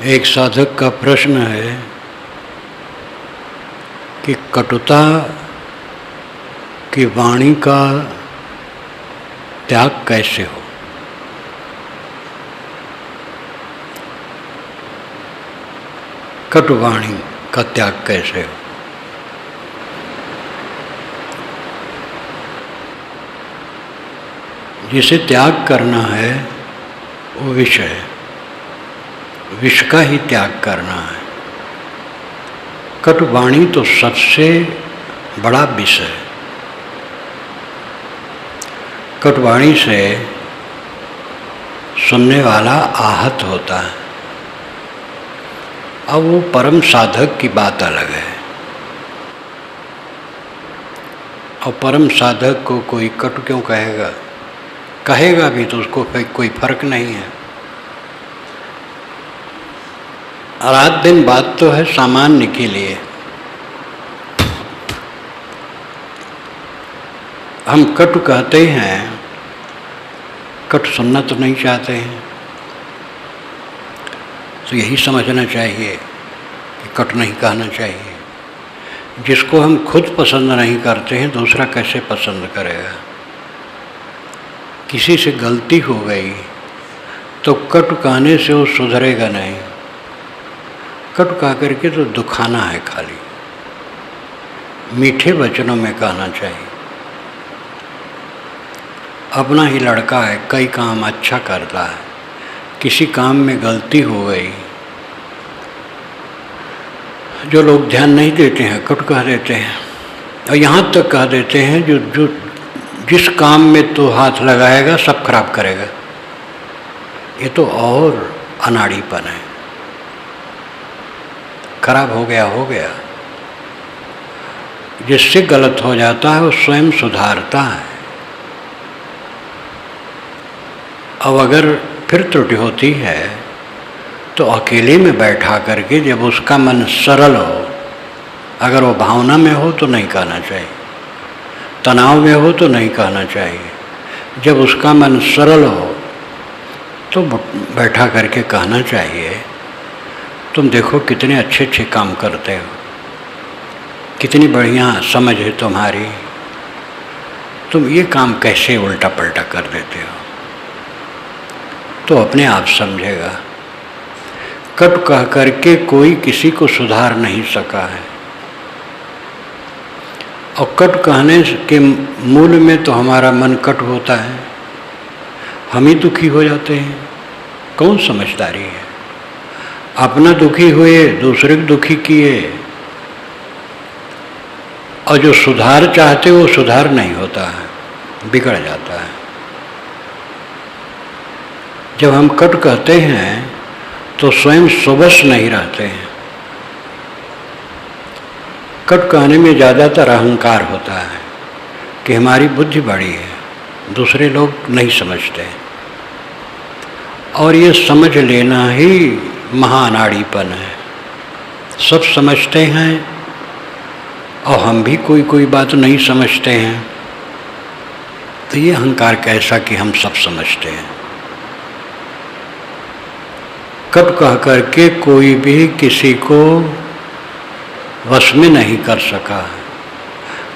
एक साधक का प्रश्न है कि कटुता की वाणी का त्याग कैसे हो। कटुवाणी का त्याग कैसे हो। जिसे त्याग करना है वो विष है, विष का ही त्याग करना है। कटुवाणी तो सबसे बड़ा विष है। कटुवाणी से सुनने वाला आहत होता है। अब वो परम साधक की बात अलग है। और परम साधक को कोई कटु क्यों कहेगा, कहेगा भी तो उसको कोई फर्क नहीं है। रात दिन बात तो है सामान्य के लिए। हम कटु कहते हैं, कटु सुनना तो नहीं चाहते हैं। तो यही समझना चाहिए कि कटु नहीं कहना चाहिए। जिसको हम खुद पसंद नहीं करते हैं दूसरा कैसे पसंद करेगा। किसी से गलती हो गई तो कटु कहने से वो सुधरेगा नहीं। कटु कह करके तो दुखाना है खाली। मीठे वचनों में कहना चाहिए। अपना ही लड़का है, कई काम अच्छा करता है, किसी काम में गलती हो गई, जो लोग ध्यान नहीं देते हैं कटु कह देते हैं। और यहाँ तक कह देते हैं जो जिस काम में तो हाथ लगाएगा सब खराब करेगा। ये तो और अनाड़ीपन है। खराब हो गया। जिससे गलत हो जाता है वो स्वयं सुधारता है। अब अगर फिर त्रुटि होती है तो अकेले में बैठा करके जब उसका मन सरल हो, अगर वो भावना में हो तो नहीं कहना चाहिए, तनाव में हो तो नहीं कहना चाहिए। जब उसका मन सरल हो तो बैठा करके कहना चाहिए, तुम देखो कितने अच्छे अच्छे काम करते हो, कितनी बढ़िया समझ है तुम्हारी, तुम ये काम कैसे उल्टा पलटा कर देते हो। तो अपने आप समझेगा। कटु कह करके कोई किसी को सुधार नहीं सका है। और कटु कहने के मूल में तो हमारा मन कटु होता है। हम ही दुखी हो जाते हैं। कौन समझदारी है। अपना दुखी हुए, दूसरे को दुखी किए, और जो सुधार चाहते वो सुधार नहीं होता है, बिगड़ जाता है। जब हम कटु कहते हैं तो स्वयं सुबस नहीं रहते हैं। कटु कहने में ज़्यादातर अहंकार होता है कि हमारी बुद्धि बड़ी है, दूसरे लोग नहीं समझते। और ये समझ लेना ही महाअनाड़ीपन है। सब समझते हैं और हम भी कोई बात नहीं समझते हैं। तो ये अहंकार कैसा कि हम सब समझते हैं। कटु कह करके कोई भी किसी को वश में नहीं कर सका।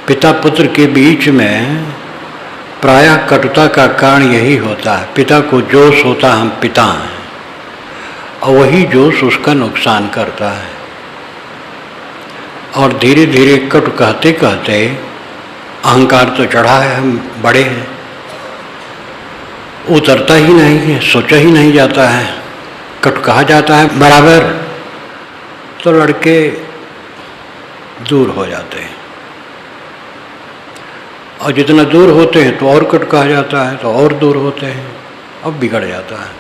पिता पुत्र के बीच में प्रायः कटुता का कारण यही होता है। पिता को जोश होता हम पिता हैं, और वही जोश उसका नुकसान करता है। और धीरे धीरे कटु कहते कहते अहंकार तो चढ़ा है, हम बड़े हैं, उतरता ही नहीं है, सोचा ही नहीं जाता है। कटु कहा जाता है बराबर तो लड़के दूर हो जाते हैं। और जितना दूर होते हैं तो और कटु कहा जाता है, तो और दूर होते हैं, अब बिगड़ जाता है।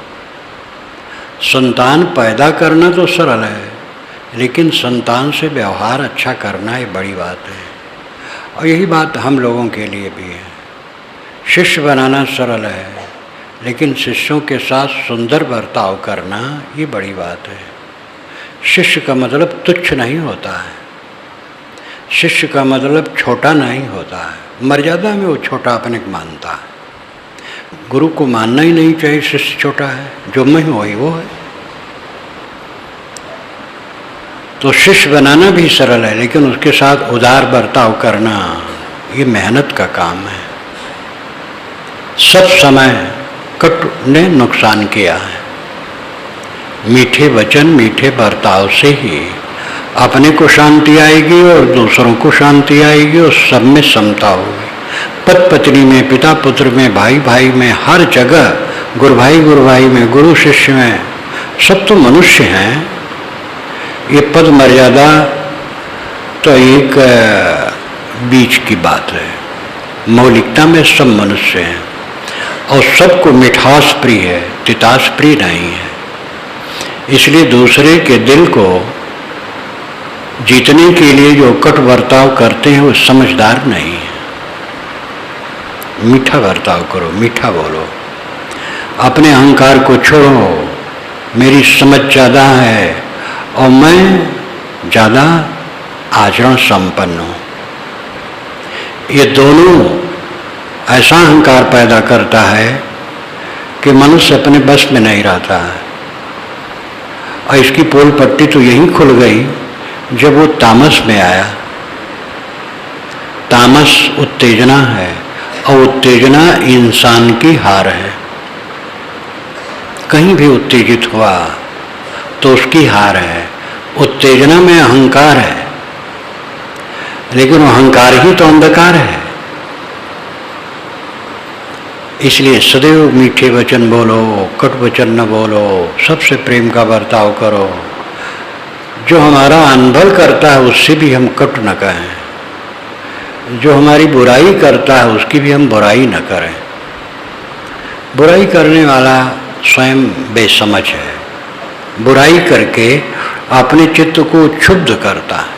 संतान पैदा करना तो सरल है, लेकिन संतान से व्यवहार अच्छा करना ये बड़ी बात है। और यही बात हम लोगों के लिए भी है। शिष्य बनाना सरल है, लेकिन शिष्यों के साथ सुंदर बर्ताव करना ये बड़ी बात है। शिष्य का मतलब तुच्छ नहीं होता है। शिष्य का मतलब छोटा नहीं होता है। मर्यादा में वो छोटा अपने को मानता है। गुरु को मानना ही नहीं चाहिए शिष्य छोटा है, जो मैं हूँ वही वो है। तो शिष्य बनाना भी सरल है, लेकिन उसके साथ उदार बर्ताव करना ये मेहनत का काम है। सब समय कटु ने नुकसान किया है। मीठे वचन मीठे बर्ताव से ही अपने को शांति आएगी और दूसरों को शांति आएगी और सब में समता होगी। पति पत्नी में, पिता पुत्र में, भाई भाई में, हर जगह गुरु भाई में, गुरु शिष्य में, सब तो मनुष्य हैं। ये पद मर्यादा तो एक बीच की बात है। मौलिकता में सब मनुष्य हैं और सबको मिठास प्रिय है, तितास प्रिय नहीं है। इसलिए दूसरे के दिल को जीतने के लिए जो कट बर्ताव करते हैं वो समझदार नहीं है। मीठा बर्ताव करो, मीठा बोलो, अपने अहंकार को छोड़ो। मेरी समझ ज़्यादा है और मैं ज़्यादा आचरण संपन्न हूँ। ये दोनों ऐसा अहंकार पैदा करता है कि मनुष्य अपने बस में नहीं रहता है। और इसकी पोल पट्टी तो यहीं खुल गई जब वो तामस में आया। तामस उत्तेजना है और उत्तेजना इंसान की हार है। कहीं भी उत्तेजित हुआ तो उसकी हार है। उत्तेजना में अहंकार है, लेकिन वो अहंकार ही तो अंधकार है। इसलिए सदैव मीठे वचन बोलो, कटु वचन न बोलो, सबसे प्रेम का बर्ताव करो। जो हमारा अनबल करता है उससे भी हम कटु न कहें। जो हमारी बुराई करता है उसकी भी हम बुराई न करें। बुराई करने वाला स्वयं बेसमझ है। बुराई करके अपने चित्त को क्षुब्ध करता है।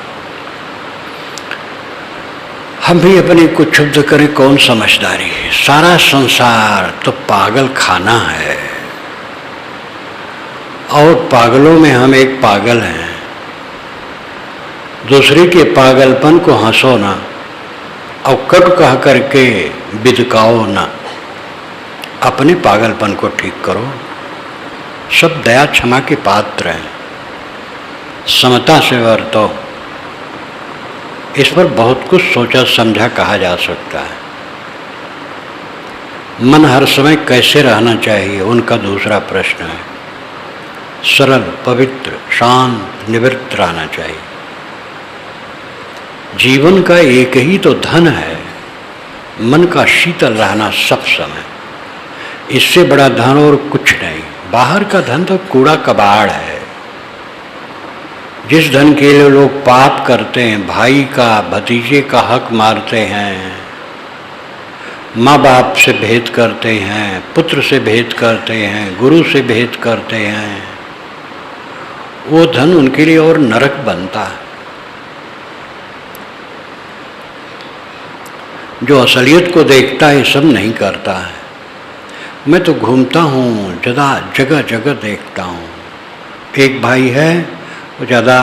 हम भी अपने को क्षुब्ध करें, कौन समझदारी है। सारा संसार तो पागल खाना है और पागलों में हम एक पागल हैं। दूसरे के पागलपन को हंसो ना और कट कह करके बिदकाओ ना। अपने पागलपन को ठीक करो। सब दया क्षमा के पात्र हैं। समता से वर्तो। इस पर बहुत कुछ सोचा समझा कहा जा सकता है। मन हर समय कैसे रहना चाहिए उनका दूसरा प्रश्न है। सरल, पवित्र, शांत, निवृत्त रहना चाहिए। जीवन का एक ही तो धन है, मन का शीतल रहना सब समय। इससे बड़ा धन और कुछ नहीं। बाहर का धन तो कूड़ा कबाड़ है। जिस धन के लिए लोग पाप करते हैं, भाई का, भतीजे का हक मारते हैं, माँ बाप से भेद करते हैं, पुत्र से भेद करते हैं, गुरु से भेद करते हैं, वो धन उनके लिए और नरक बनता है। जो असलियत को देखता है सब नहीं करता है। मैं तो घूमता हूँ, जगह जगह देखता हूँ। एक भाई है, वो ज़्यादा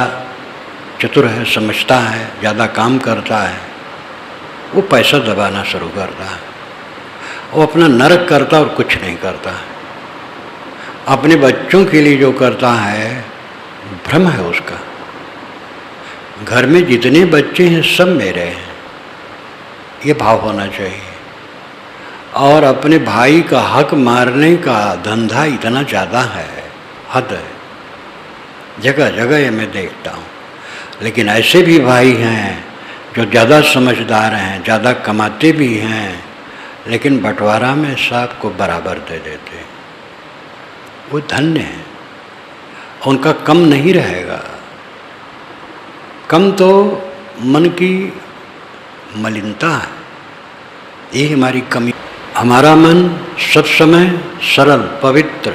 चतुर है, समझता है, ज़्यादा काम करता है। वो पैसा दबाना शुरू करता है। वो अपना नरक करता और कुछ नहीं करता। अपने बच्चों के लिए जो करता है भ्रम है उसका। घर में जितने बच्चे हैं सब मेरे हैं, ये भाव होना चाहिए। और अपने भाई का हक मारने का धंधा इतना ज़्यादा है, हद है। जगह जगह ये मैं देखता हूँ। लेकिन ऐसे भी भाई हैं जो ज़्यादा समझदार हैं, ज़्यादा कमाते भी हैं, लेकिन बंटवारा में सबको बराबर दे देते। वो धन्य हैं, उनका कम नहीं रहेगा। कम तो मन की मलिनता है, ये हमारी कमी। हमारा मन सब समय सरल, पवित्र,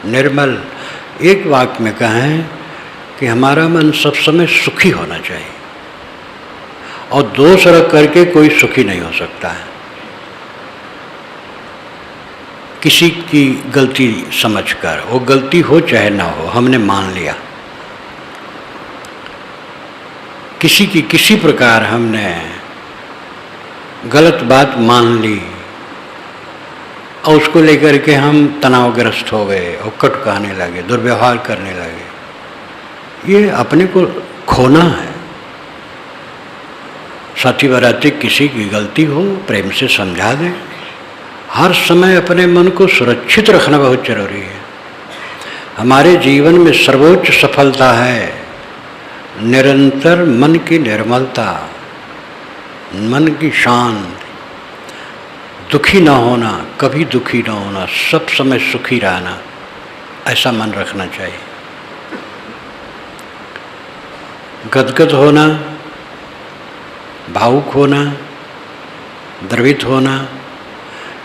निर्मल। एक वाक्य में कहें कि हमारा मन सब समय सुखी होना चाहिए। और दोष रख करके कोई सुखी नहीं हो सकता है। किसी की गलती समझकर, वो गलती हो चाहे ना हो, हमने मान लिया। किसी की किसी प्रकार हमने गलत बात मान ली और उसको लेकर के हम तनावग्रस्त हो गए और कट कहने लगे, दुर्व्यवहार करने लगे। ये अपने को खोना है। साथी बराती किसी की गलती हो प्रेम से समझा दें। हर समय अपने मन को सुरक्षित रखना बहुत जरूरी है। हमारे जीवन में सर्वोच्च सफलता है निरंतर मन की निर्मलता, मन की शांति, दुखी न होना, कभी दुखी न होना, सब समय सुखी रहना, ऐसा मन रखना चाहिए। गदगद होना, भावुक होना, द्रवित होना,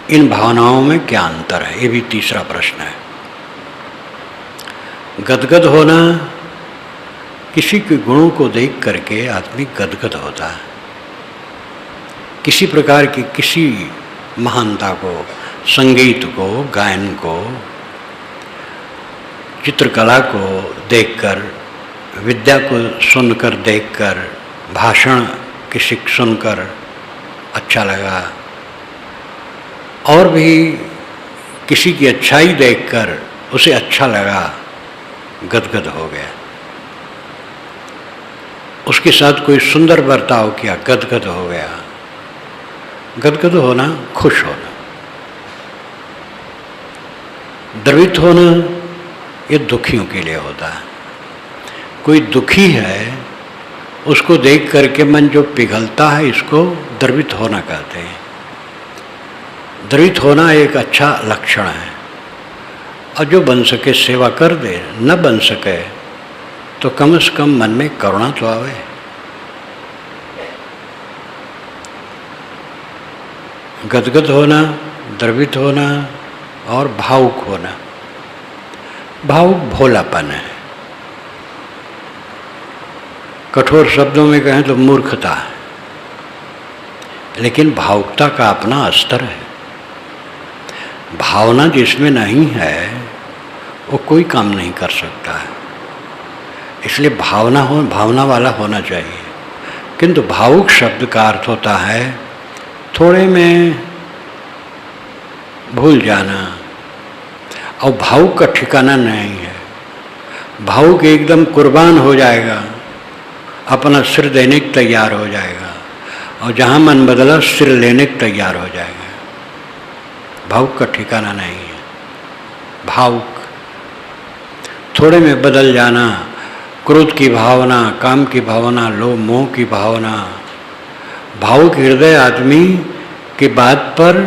इन भावनाओं में क्या अंतर है, ये भी तीसरा प्रश्न है। गदगद होना, किसी के गुणों को देख करके आदमी गदगद होता है। किसी प्रकार की किसी महानता को, संगीत को, गायन को, चित्रकला को देखकर, विद्या को सुनकर, देखकर, भाषण किसी सुनकर अच्छा लगा, और भी किसी की अच्छाई देखकर उसे अच्छा लगा, गदगद हो गया। उसके साथ कोई सुंदर बर्ताव किया, गदगद हो गया। गदगद होना, खुश होना। द्रवित होना, ये दुखियों के लिए होता है। कोई दुखी है, उसको देख करके मन जो पिघलता है, इसको द्रवित होना कहते हैं। द्रवित होना एक अच्छा लक्षण है। और जो बन सके सेवा कर दे, न बन सके तो कम से कम मन में करुणा तो आवे। गदगद होना, द्रवित होना और भावुक होना। भावुक भोलापन है। कठोर शब्दों में कहें तो मूर्खता है, लेकिन भावुकता का अपना स्तर है। भावना जिसमें नहीं है वो कोई काम नहीं कर सकता है। इसलिए भावना वाला होना चाहिए। किंतु भावुक शब्द का अर्थ होता है थोड़े में भूल जाना, और भावुक का ठिकाना नहीं है। भावुक एकदम कुर्बान हो जाएगा, अपना सिर देने को तैयार हो जाएगा, और जहाँ मन बदला सिर लेने को तैयार हो जाएगा। भावुक का ठिकाना नहीं है। भावुक थोड़े में बदल जाना, क्रोध की भावना, काम की भावना, लोभ मोह की भावना। भावुक हृदय आदमी की बात पर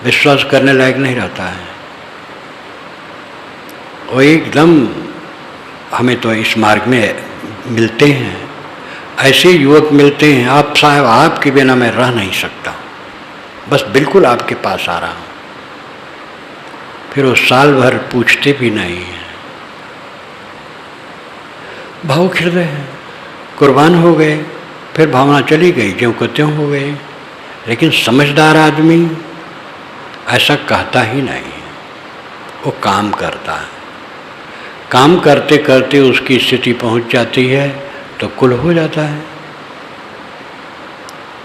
विश्वास करने लायक नहीं रहता है। वो एकदम, हमें तो इस मार्ग में मिलते हैं, ऐसे युवक मिलते हैं, आप साहब आपके बिना मैं रह नहीं सकता, बस बिल्कुल आपके पास आ रहा हूँ। फिर वो साल भर पूछते भी नहीं हैं। भावुक हृदय है, कुर्बान हो गए, फिर भावना चली गई, ज्यों को त्यों हो गए। लेकिन समझदार आदमी ऐसा कहता ही नहीं, वो काम करता है। काम करते करते उसकी स्थिति पहुंच जाती है तो कुल हो जाता है।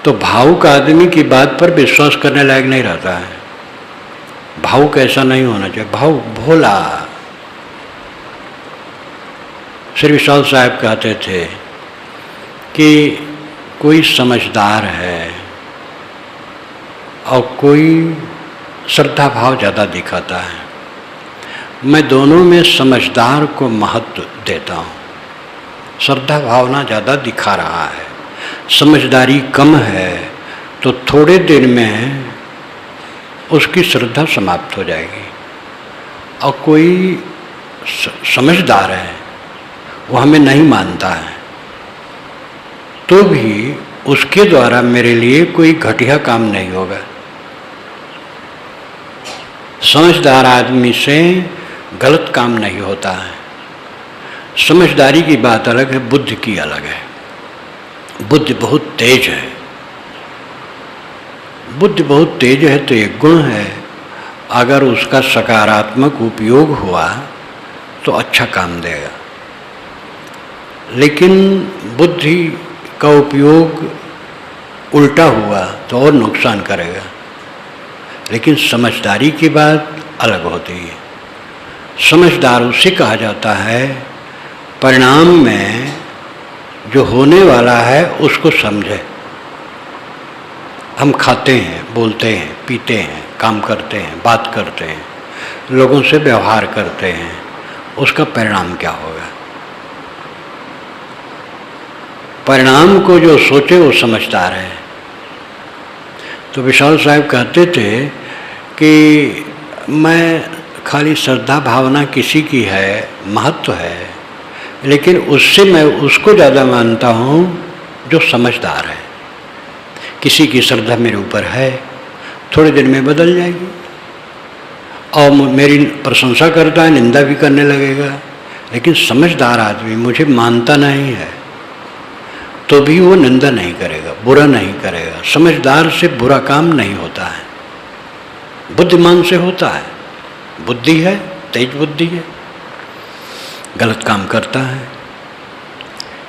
तो भावुक आदमी की बात पर विश्वास करने लायक नहीं रहता है। भावुक ऐसा नहीं होना चाहिए। भावुक भोला। श्री विशाल साहब कहते थे कि कोई समझदार है और कोई श्रद्धा भाव ज़्यादा दिखाता है। मैं दोनों में समझदार को महत्व देता हूँ। श्रद्धा भावना ज़्यादा दिखा रहा है, समझदारी कम है, तो थोड़े दिन में उसकी श्रद्धा समाप्त हो जाएगी। और कोई समझदार है, वो हमें नहीं मानता है, तो भी उसके द्वारा मेरे लिए कोई घटिया काम नहीं होगा। समझदार आदमी से गलत काम नहीं होता है। समझदारी की बात अलग है, बुद्धि की अलग है। बुद्धि बहुत तेज है। बुद्धि बहुत तेज है तो एक गुण है। अगर उसका सकारात्मक उपयोग हुआ तो अच्छा काम देगा, लेकिन बुद्धि का उपयोग उल्टा हुआ तो और नुकसान करेगा। लेकिन समझदारी की बात अलग होती है। समझदार उसे कहा जाता है परिणाम में जो होने वाला है उसको समझे। हम खाते हैं, बोलते हैं, पीते हैं, काम करते हैं, बात करते हैं, लोगों से व्यवहार करते हैं, उसका परिणाम क्या होगा? परिणाम को जो सोचे वो समझदार है। तो विशाल साहब कहते थे कि मैं खाली श्रद्धा भावना किसी की है, महत्व है, लेकिन उससे मैं उसको ज़्यादा मानता हूँ जो समझदार है। किसी की श्रद्धा मेरे ऊपर है, थोड़े दिन में बदल जाएगी और मेरी प्रशंसा करता है, निंदा भी करने लगेगा, लेकिन समझदार आदमी मुझे मानता नहीं है तो भी वो निंदा नहीं करेगा, बुरा नहीं करेगा। समझदार से बुरा काम नहीं होता है, बुद्धिमान से होता है। बुद्धि है, तेज बुद्धि है, गलत काम करता है।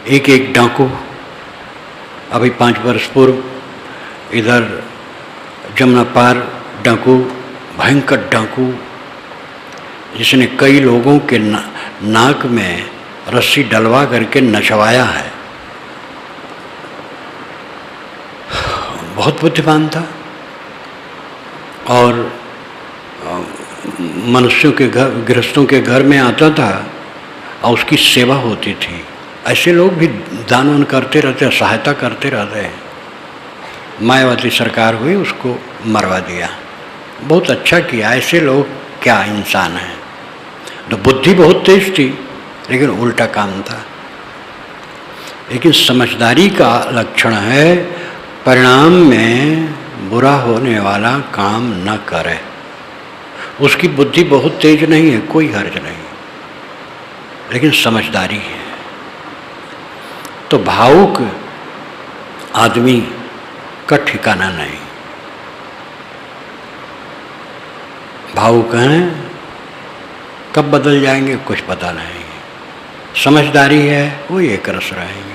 एक डाकू अभी 5 वर्ष पूर्व इधर जमुना पार डाकू, भयंकर डाकू, जिसने कई लोगों के नाक में रस्सी डलवा करके नचवाया है, बहुत बुद्धिमान था और मनुष्यों के घर, गृहस्थों के घर में आता था और उसकी सेवा होती थी। ऐसे लोग भी दान वान करते रहते हैं, सहायता करते रहते हैं। मायावती सरकार हुई, उसको मरवा दिया। बहुत अच्छा किया। ऐसे लोग क्या इंसान हैं? तो बुद्धि बहुत तेज थी लेकिन उल्टा काम था। लेकिन समझदारी का लक्षण है परिणाम में बुरा होने वाला काम न करे। उसकी बुद्धि बहुत तेज नहीं है, कोई हर्ज नहीं, लेकिन समझदारी है। तो भावुक आदमी का ठिकाना नहीं। भावुक हैं, कब बदल जाएंगे कुछ पता नहीं। समझदारी है, वो एक रस रहेंगे।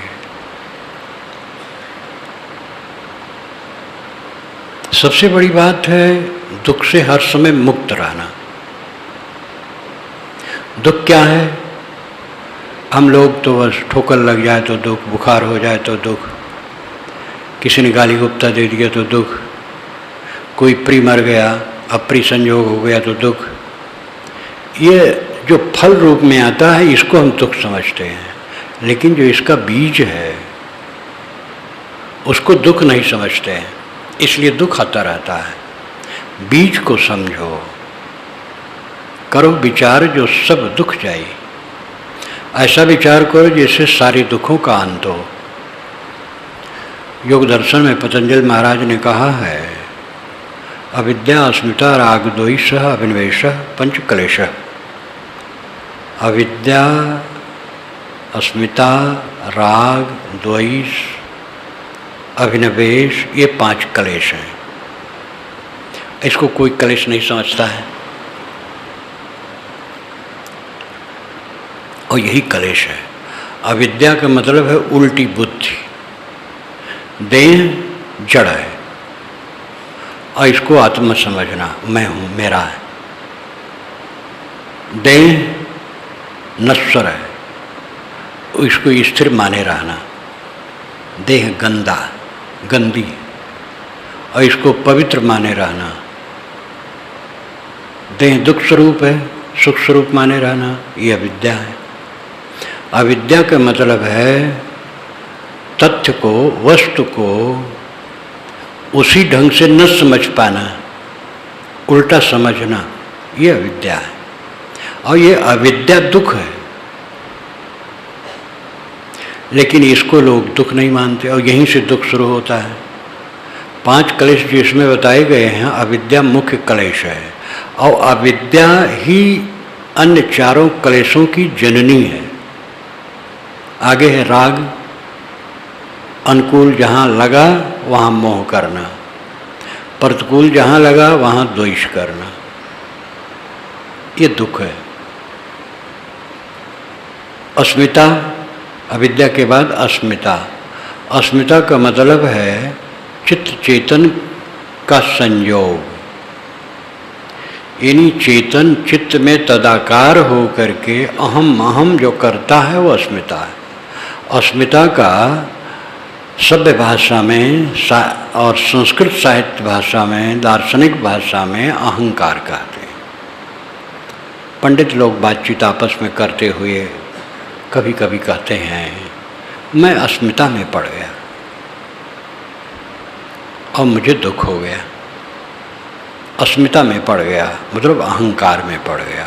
सबसे बड़ी बात है दुख से हर समय मुक्त रहना। दुख क्या है? हम लोग तो बस ठोकर लग जाए तो दुख, बुखार हो जाए तो दुख, किसी ने गाली गुप्ता दे दिया तो दुख, कोई प्रिय मर गया, अप्रिय संयोग हो गया तो दुख। ये जो फल रूप में आता है इसको हम दुख समझते हैं, लेकिन जो इसका बीज है उसको दुख नहीं समझते हैं, इसलिए दुख आता रहता है। बीज को समझो, करो विचार जो सब दुख जाए। ऐसा विचार करो जैसे सारे दुखों का अंत हो। योग दर्शन में पतंजलि महाराज ने कहा है, अविद्या अस्मिता राग द्वेष अभिनिवेश पंच क्लेश। अविद्या, अस्मिता, राग, द्वेष, अभिनिवेश, ये 5 क्लेश हैं। इसको कोई क्लेश नहीं समझता है और यही क्लेश है। अविद्या का मतलब है उल्टी बुद्धि। देह जड़ है और इसको आत्मा समझना, मैं हूँ, मेरा है। देह नश्वर है, इसको स्थिर माने रहना। देह गंदा, गंदी, और इसको पवित्र माने रहना। देह दुख स्वरूप है, सुख स्वरूप माने रहना, ये अविद्या है। अविद्या का मतलब है तथ्य को, वस्तु को उसी ढंग से न समझ पाना, उल्टा समझना, ये अविद्या है। और ये अविद्या दुख है, लेकिन इसको लोग दुख नहीं मानते और यहीं से दुख शुरू होता है। 5 क्लेश जो इसमें बताए गए हैं, अविद्या मुख्य क्लेश है और अविद्या ही अन्य 4 क्लेशों की जननी है। आगे है राग, अनुकूल जहाँ लगा वहाँ मोह करना, प्रतिकूल जहाँ लगा वहाँ द्वेष करना, ये दुख है। अस्मिता, अविद्या के बाद अस्मिता। अस्मिता का मतलब है चित्त चेतन का संयोग। इन्हीं चेतन चित्त में तदाकार हो करके अहम अहम जो करता है वो अस्मिता है। अस्मिता का सभ्य भाषा में और संस्कृत साहित्य भाषा में, दार्शनिक भाषा में अहंकार कहते हैं। पंडित लोग बातचीत आपस में करते हुए कभी कभी कहते हैं मैं अस्मिता में पड़ गया और मुझे दुख हो गया। अस्मिता में पड़ गया मतलब अहंकार में पड़ गया।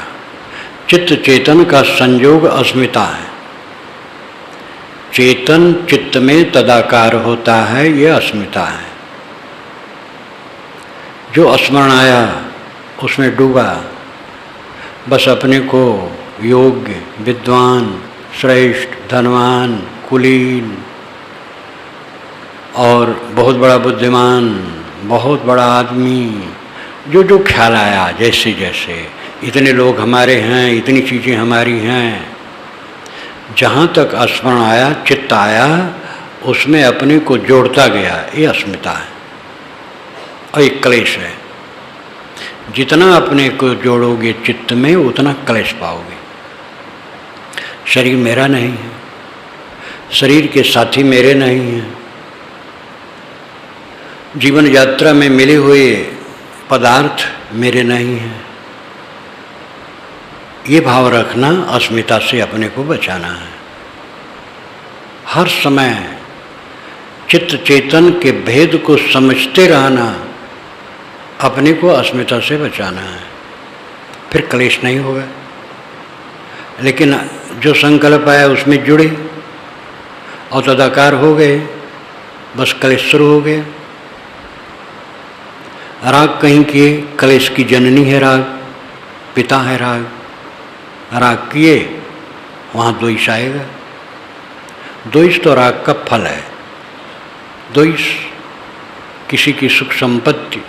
चित्त चेतन का संयोग अस्मिता है। चेतन चित्त में तदाकार होता है, ये अस्मिता है। जो स्मरण आया उसमें डूबा, बस अपने को योग्य, विद्वान, श्रेष्ठ, धनवान, कुलीन और बहुत बड़ा बुद्धिमान, बहुत बड़ा आदमी, जो जो ख्याल आया, जैसे जैसे इतने लोग हमारे हैं, इतनी चीज़ें हमारी हैं, जहाँ तक स्मरण आया, चित्त आया, उसमें अपने को जोड़ता गया, ये अस्मिता है और एक क्लेश है। जितना अपने को जोड़ोगे चित्त में उतना क्लेश पाओगे। शरीर मेरा नहीं है, शरीर के साथी मेरे नहीं हैं, जीवन यात्रा में मिले हुए पदार्थ मेरे नहीं हैं, ये भाव रखना अस्मिता से अपने को बचाना है। हर समय चित्त चेतन के भेद को समझते रहना, अपने को अस्मिता से बचाना है, फिर क्लेश नहीं होगा। लेकिन जो संकल्प आया उसमें जुड़े और तदाकार हो गए, बस क्लेश शुरू हो गया। राग कहीं किए, क्लेश की जननी है राग, पिता है राग। राग किए वहाँ द्वेष आएगा। द्वेष तो राग का फल है। द्वेष किसी की सुख संपत्ति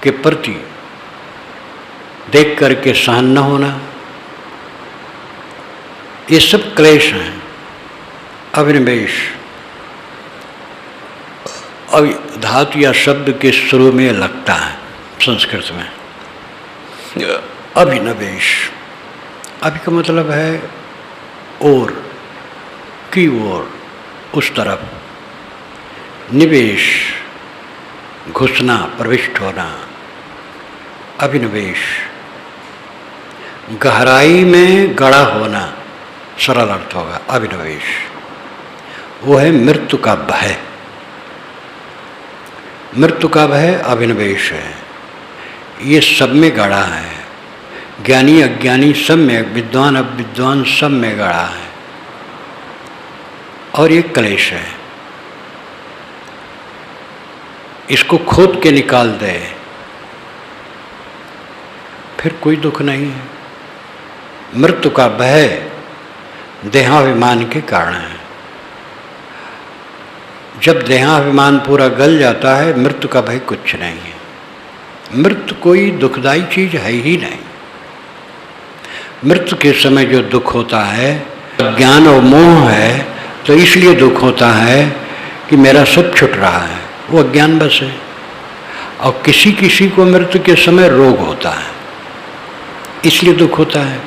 के प्रति देख करके सहन न होना, ये सब क्लेश हैं। अभिनिवेश धातु या शब्द के शुरू में लगता है संस्कृत में, अभिनिवेश। अभी का मतलब है और, की ओर, उस तरफ। निवेश घुसना, प्रविष्ट होना। अभिनिवेश गहराई में गड़ा होना, सरल अर्थ होगा अभिनिवेश। वो है मृत्यु का भय। मृत्यु का भय अभिनिवेश है। ये सब में गड़ा है। ज्ञानी अज्ञानी सब में, विद्वान अविद्वान सब में गड़ा है और ये क्लेश है। इसको खोद के निकाल दे, फिर कोई दुख नहीं है। मृत्यु का भय देहाभिमान के कारण है। जब देहाभिमान पूरा गल जाता है, मृत्यु का भय कुछ नहीं है। मृत्यु कोई दुखदायी चीज है ही नहीं। मृत्यु के समय जो दुख होता है ज्ञान और मोह है, तो इसलिए दुख होता है कि मेरा सब छूट रहा है, वो अज्ञान बस है। और किसी किसी को मृत्यु के समय रोग होता है, इसलिए दुख होता है।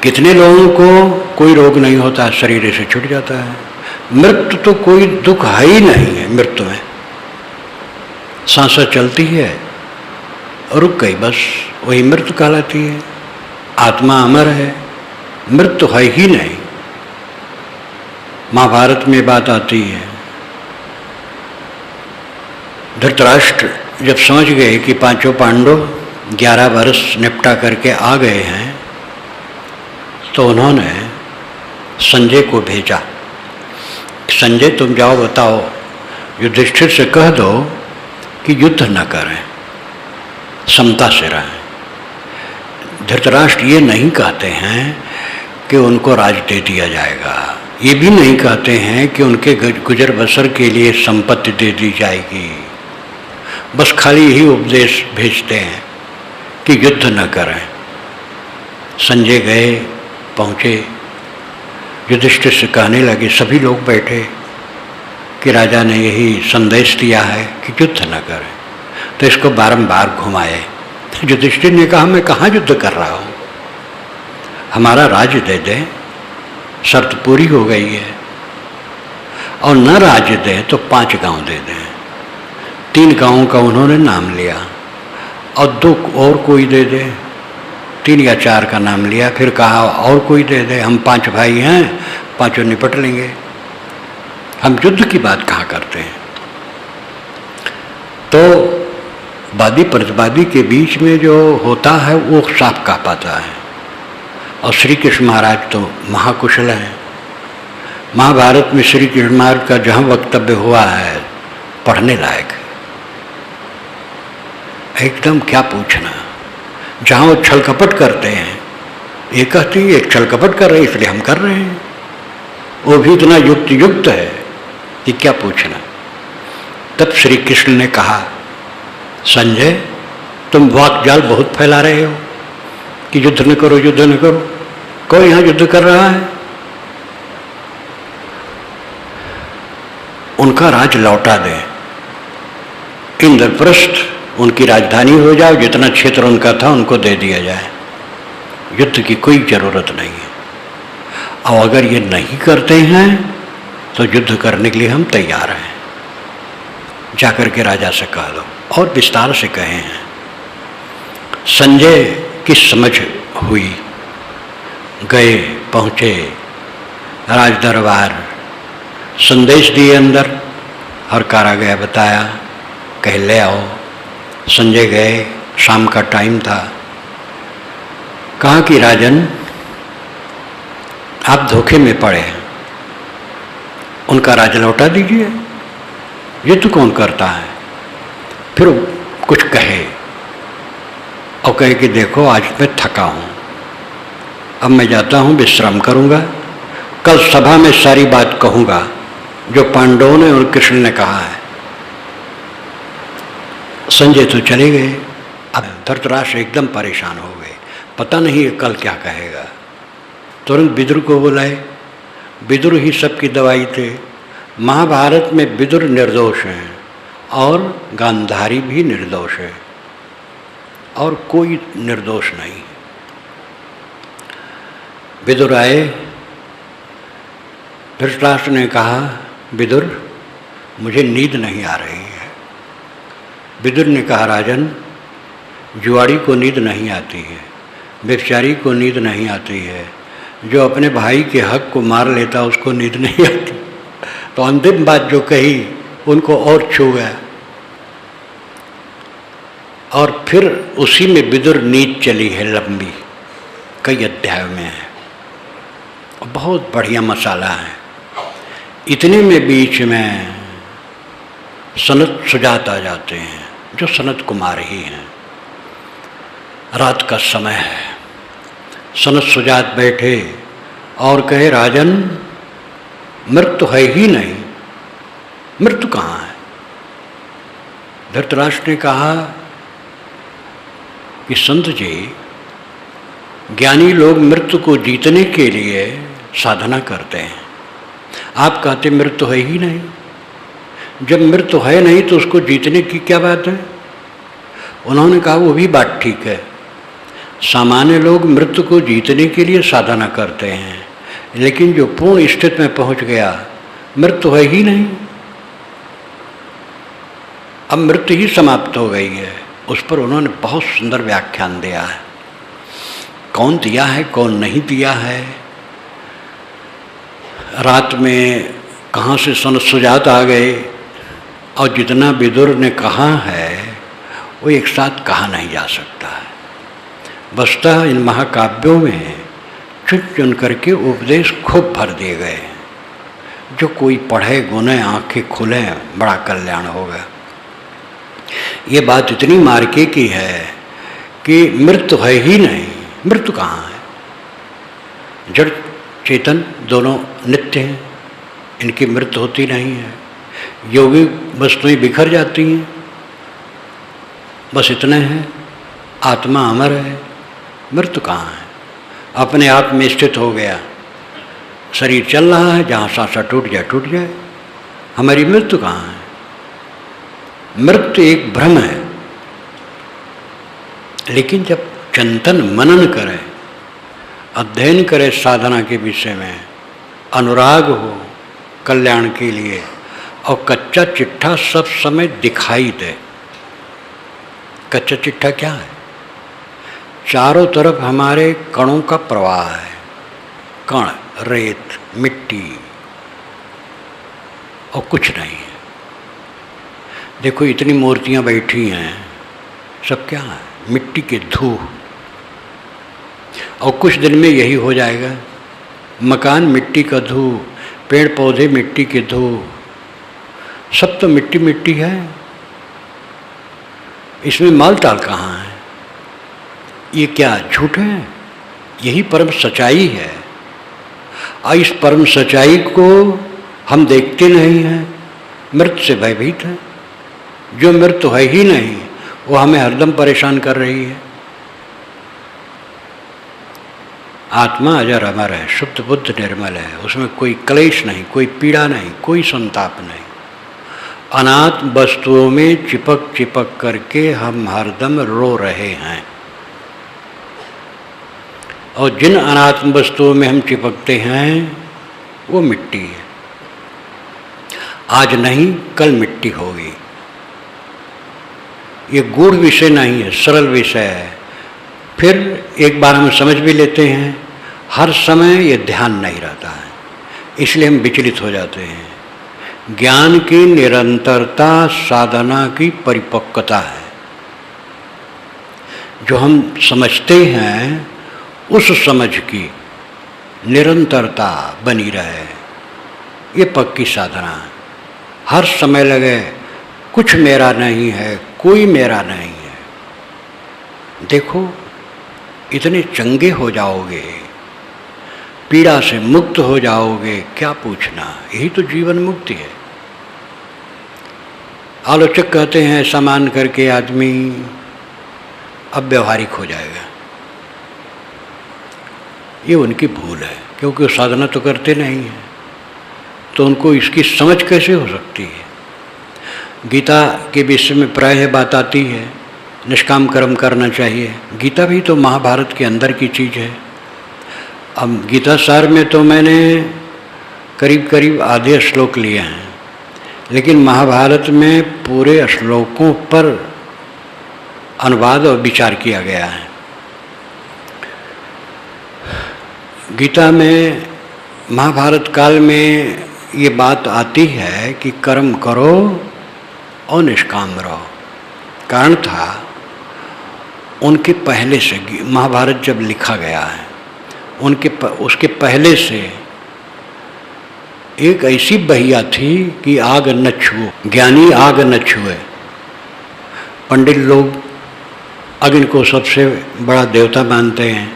कितने लोगों को कोई रोग नहीं होता, शरीर से छूट जाता है। मृत्यु तो कोई दुख है ही नहीं है। मृत्यु में सांसें चलती है, रुक गई, बस वही मृत्यु कहलाती है। आत्मा अमर है, मृत्यु है ही नहीं। महाभारत में बात आती है, धृतराष्ट्र जब समझ गए कि पांचों पांडव 11 वर्ष निपटा करके आ गए हैं, तो उन्होंने संजय को भेजा। संजय तुम जाओ, बताओ, युधिष्ठिर से कह दो कि युद्ध न करें, समता से रहें। धृतराष्ट्र ये नहीं कहते हैं कि उनको राज दे दिया जाएगा, ये भी नहीं कहते हैं कि उनके गुजर बसर के लिए संपत्ति दे दी जाएगी। बस खाली यही उपदेश भेजते हैं कि युद्ध न करें। संजय गए, पहुँचे, युधिष्ठिर से कहने लगे, सभी लोग बैठे कि राजा ने यही संदेश दिया है कि युद्ध न करें। तो इसको बारंबार घुमाए युधिष्ठिर ने कहा मैं कहाँ युद्ध कर रहा हूँ, हमारा राज्य दे दे, शर्त पूरी हो गई है, और न राज्य दे तो 5 गांव दे दें। 3 गांवों का उन्होंने नाम लिया और 2 और कोई दे दे, 3 या 4 का नाम लिया, फिर कहा और कोई दे दे, हम 5 भाई हैं, 5 निपट लेंगे, हम युद्ध की बात कहाँ करते हैं। तो वादी प्रतिवादी के बीच में जो होता है वो साफ कह पाता है, और श्री कृष्ण महाराज तो महाकुशल हैं। महाभारत में श्री कृष्ण महाराज का जहाँ वक्तव्य हुआ है पढ़ने लायक है एकदम, क्या पूछना। जहाँ वो छल कपट करते हैं, ये कहती है एक छल कपट कर रहे हैं इसलिए हम कर रहे हैं, वो भी इतना युक्त है कि क्या पूछना। तब श्री कृष्ण ने कहा संजय तुम वाकजाल बहुत फैला रहे हो कि युद्ध न करो युद्ध न करो, कोई यहाँ युद्ध कर रहा है। उनका राज लौटा दें, इंद्रप्रस्थ उनकी राजधानी हो जाए, जितना क्षेत्र उनका था उनको दे दिया जाए, युद्ध की कोई जरूरत नहीं है। और अगर ये नहीं करते हैं तो युद्ध करने के लिए हम तैयार हैं, जाकर के राजा से कह दो। और विस्तार से कहे हैं। संजय की समझ हुई, गए पहुँचे राज दरबार, संदेश दिए अंदर, हर कारा गया बताया, कह ले आओ। संजय गए, शाम का टाइम था, कहा कि राजन आप धोखे में पड़े हैं, उनका राज लौटा दीजिए, ये तो कौन करता है। फिर कुछ कहे और कहे कि देखो आज मैं थका हूँ, अब मैं जाता हूँ विश्राम करूँगा, कल सभा में सारी बात कहूँगा जो पांडवों ने और कृष्ण ने कहा है। संजय तो चले गए। अब धृतराष्ट्र एकदम परेशान हो गए, पता नहीं ये कल क्या कहेगा। तुरंत विदुर को बुलाए, विदुर ही सबकी दवाई थे। महाभारत में विदुर निर्दोष हैं और गांधारी भी निर्दोष है, और कोई निर्दोष नहीं। विदुर आए, धृतराष्ट्र ने कहा विदुर मुझे नींद नहीं आ रही है। विदुर ने कहा राजन जुआड़ी को नींद नहीं आती है, व्यभिचारी को नींद नहीं आती है, जो अपने भाई के हक को मार लेता उसको नींद नहीं आती। तो अंतिम बात जो कही उनको और छू गया, और फिर उसी में विदुर नींद चली है लंबी, कई अध्याय में है, बहुत बढ़िया मसाला है। इतने में बीच में सनत सुजात आ जाते हैं, जो सनत कुमार ही हैं। रात का समय है, सनत सुजात बैठे और कहे राजन मृत्यु है ही नहीं, मृत्यु कहाँ है। धृतराष्ट्र ने कहा कि संत जी ज्ञानी लोग मृत्यु को जीतने के लिए साधना करते हैं, आप कहते मृत्यु है ही नहीं। जब मृत्यु है नहीं तो उसको जीतने की क्या बात है। उन्होंने कहा वो भी बात ठीक है, सामान्य लोग मृत्यु को जीतने के लिए साधना करते हैं, लेकिन जो पूर्ण स्थिति में पहुंच गया मृत्यु है ही नहीं, अब मृत्यु ही समाप्त हो गई है। उस पर उन्होंने बहुत सुंदर व्याख्यान दिया है। कौन दिया है कौन नहीं दिया है, रात में कहाँ से सनत सुजात आ गए, और जितना विदुर ने कहा है वो एक साथ कहा नहीं जा सकता है। वस्तुतः इन महाकाव्यों में चुन चुन करके उपदेश खूब भर दिए गए हैं, जो कोई पढ़े गुने आंखें खुले बड़ा कल्याण होगा। ये बात इतनी मार्के की है कि मृत्यु है ही नहीं, मृत्यु कहाँ है। जड़ चेतन दोनों नित्य हैं, इनकी मृत्यु होती नहीं है। योगी वस्तुएं बिखर जाती हैं, बस इतने हैं, आत्मा अमर है, मृत्यु कहाँ है। अपने आप में स्थित हो गया, शरीर चल रहा है, जहाँ सांसा टूट जाए, हमारी मृत्यु कहाँ है। मृत्यु एक भ्रम है, लेकिन जब चिंतन मनन करें, अध्ययन करें साधना के विषय में, अनुराग हो कल्याण के लिए, और कच्चा चिट्ठा सब समय दिखाई दे। कच्चा चिट्ठा क्या है? चारों तरफ हमारे कणों का प्रवाह है, कण, रेत, मिट्टी, और कुछ नहीं है। देखो इतनी मूर्तियां बैठी हैं, सब क्या है? मिट्टी के धूल। और कुछ दिन में यही हो जाएगा। मकान मिट्टी का धूल, पेड़ पौधे मिट्टी के धूल, सब तो मिट्टी मिट्टी है। इसमें माल ताल कहाँ है? ये क्या झूठ है? यही परम सच्चाई है। और इस परम सच्चाई को हम देखते नहीं हैं, मृत्यु से भयभीत है। जो मृत्यु है ही नहीं, वो हमें हरदम परेशान कर रही है। आत्मा अजर अमर है, शुद्ध बुद्ध निर्मल है, उसमें कोई क्लेश नहीं, कोई पीड़ा नहीं, कोई संताप नहीं। अनात्म वस्तुओं में चिपक चिपक करके हम हरदम रो रहे हैं, और जिन अनात्म वस्तुओं में हम चिपकते हैं वो मिट्टी है। आज नहीं कल मिट्टी होगी। ये गूढ़ विषय नहीं है, सरल विषय है। फिर एक बार हम समझ भी लेते हैं, हर समय ये ध्यान नहीं रहता है, इसलिए हम विचलित हो जाते हैं। ज्ञान की निरंतरता साधना की परिपक्वता है। जो हम समझते हैं उस समझ की निरंतरता बनी रहे, ये पक्की साधना है। हर समय लगे कुछ मेरा नहीं है, कोई मेरा नहीं है। देखो इतने चंगे हो जाओगे, पीड़ा से मुक्त हो जाओगे, क्या पूछना। यही तो जीवन मुक्ति है। आलोचक कहते हैं ऐसा मान करके आदमी अब व्यवहारिक हो जाएगा। ये उनकी भूल है, क्योंकि वो साधना तो करते नहीं हैं, तो उनको इसकी समझ कैसे हो सकती है। गीता के विषय में प्रायः बात आती है, निष्काम कर्म करना चाहिए। गीता भी तो महाभारत के अंदर की चीज़ है। अब गीता सार में तो मैंने करीब करीब आधे श्लोक लिए हैं, लेकिन महाभारत में पूरे श्लोकों पर अनुवाद और विचार किया गया है। गीता में महाभारत काल में ये बात आती है कि कर्म करो और निष्काम रहो। कारण था उनके पहले से, महाभारत जब लिखा गया है उसके पहले से एक ऐसी बहिया थी कि आग न छुओ, ज्ञानी आग न छुए। पंडित लोग अग्नि को सबसे बड़ा देवता मानते हैं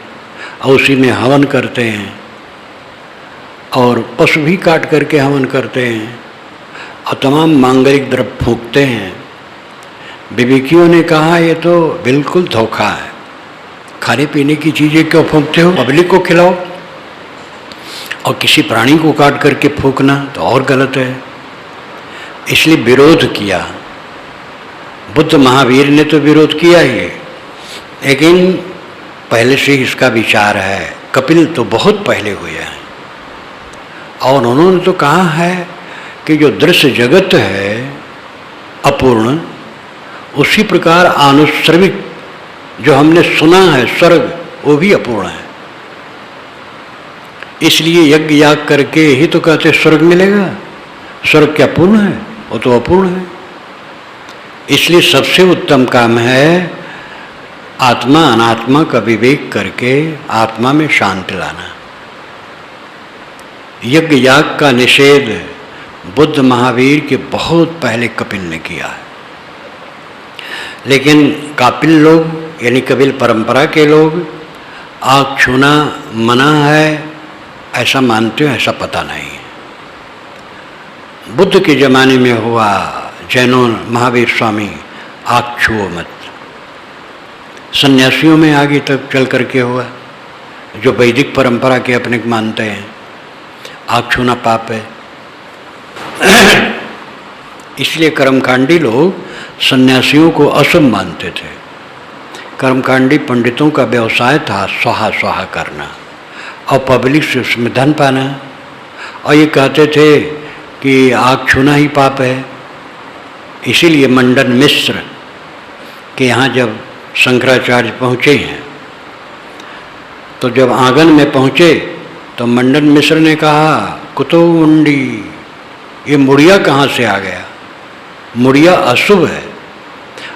और उसी में हवन करते हैं, और पशु भी काट करके हवन करते हैं, और तमाम मांगलिक द्रव्य फूंकते हैं। विवेकियों ने कहा ये तो बिल्कुल धोखा है, खाने पीने की चीज़ें क्यों फूंकते हो, पब्लिक को खिलाओ। और किसी प्राणी को काट करके फूंकना तो और गलत है। इसलिए विरोध किया। बुद्ध महावीर ने तो विरोध किया ही, लेकिन पहले से ही इसका विचार है। कपिल तो बहुत पहले हुए हैं, और उन्होंने तो कहा है कि जो दृश्य जगत है अपूर्ण, उसी प्रकार आनुश्रविक जो हमने सुना है स्वर्ग, वो भी अपूर्ण है। इसलिए यज्ञ याग करके ही तो कहते स्वर्ग मिलेगा। स्वर्ग क्या पूर्ण है? वो तो अपूर्ण है। इसलिए सबसे उत्तम काम है आत्मा अनात्मा का विवेक करके आत्मा में शांति लाना। यज्ञ याग का निषेध बुद्ध महावीर के बहुत पहले कपिल ने किया है, लेकिन कापिल लोग यानी कपिल परंपरा के लोग आग छूना मना है ऐसा मानते हो, ऐसा पता नहीं। बुद्ध के ज़माने में हुआ, जैनों महावीर स्वामी आग छुओ मत। सन्यासियों में आगे तक चल करके हुआ, जो वैदिक परंपरा के अपने मानते हैं आग छूना पाप है। इसलिए कर्मकांडी लोग सन्यासियों को अशुभ मानते थे, कर्मकांडी पंडितों का व्यवसाय था स्वाहा स्वाहा करना और पब्लिक से उसमें धन पाना। और ये कहते थे कि आग छूना ही पाप है। इसीलिए मंडन मिश्र के यहाँ जब शंकराचार्य पहुँचे हैं तो जब आंगन में पहुँचे तो मंडन मिश्र ने कहा, कुतो मुंडी, ये मुड़िया कहाँ से आ गया? मुड़िया अशुभ है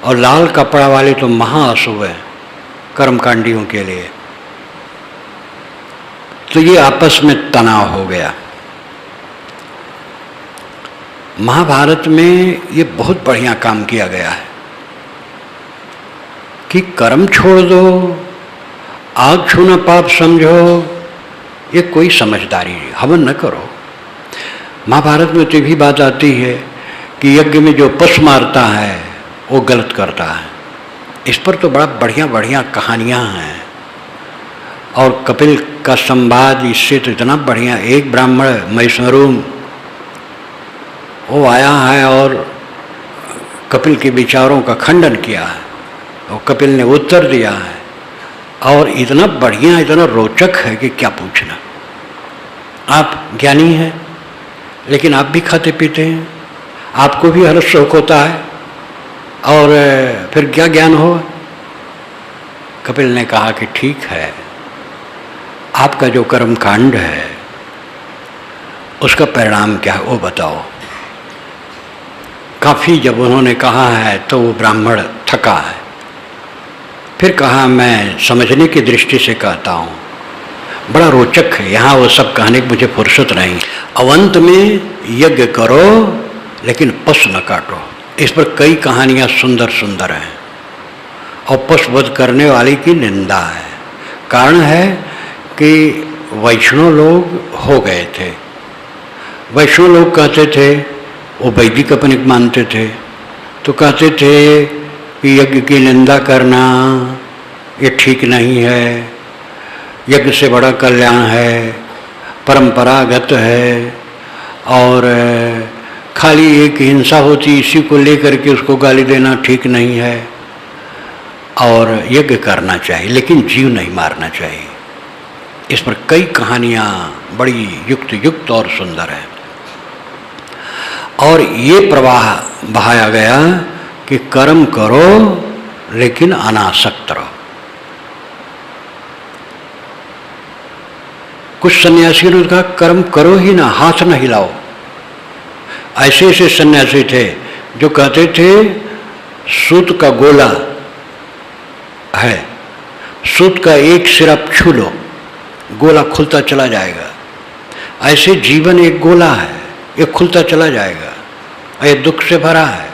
और लाल कपड़ा वाले तो महाअशुभ है कर्मकांडियों के लिए। तो ये आपस में तनाव हो गया। महाभारत में ये बहुत बढ़िया काम किया गया है कि कर्म छोड़ दो, आग छूना पाप समझो, ये कोई समझदारी नहीं, हवन न करो। महाभारत में तो भी बात आती है कि यज्ञ में जो पशु मारता है वो गलत करता है। इस पर तो बड़ा बढ़िया बढ़िया कहानियाँ हैं और कपिल का संवाद इससे तो इतना बढ़िया। एक ब्राह्मण मैसमरून वो आया है और कपिल के विचारों का खंडन किया है और कपिल ने उत्तर दिया है और इतना बढ़िया इतना रोचक है कि क्या पूछना। आप ज्ञानी हैं लेकिन आप भी खाते पीते हैं, आपको भी हर शौक होता है और फिर क्या ज्ञान हो? कपिल ने कहा कि ठीक है, आपका जो कर्म कांड है उसका परिणाम क्या है वो बताओ। काफ़ी जब उन्होंने कहा है तो वो ब्राह्मण थका है। फिर कहा, मैं समझने की दृष्टि से कहता हूँ, बड़ा रोचक है, यहाँ वो सब कहने की मुझे फुर्सत नहीं। अवंत में यज्ञ करो लेकिन पशु न काटो। इस पर कई कहानियाँ सुंदर सुंदर हैं और पशुवध करने वाले की निंदा है। कारण है कि वैष्णव लोग हो गए थे। वैष्णव लोग कहते थे, वो वैदिक अपने मानते थे, तो कहते थे कि यज्ञ की निंदा करना ये ठीक नहीं है, यज्ञ से बड़ा कल्याण है, परंपरागत है और खाली एक हिंसा होती इसी को लेकर के उसको गाली देना ठीक नहीं है और यज्ञ करना चाहिए लेकिन जीव नहीं मारना चाहिए। इस पर कई कहानियाँ बड़ी युक्त युक्त और सुंदर है। और ये प्रवाह बहाया गया कि कर्म करो लेकिन अनासक्त रहो। कुछ सन्यासियों ने कहा कर्म करो ही ना, हाथ न हिलाओ। ऐसे ऐसे सन्यासी थे जो कहते थे सूत का गोला है, सूत का एक सिर आप छू लो, गोला खुलता चला जाएगा। ऐसे जीवन एक गोला है, ये खुलता चला जाएगा और ये दुख से भरा है,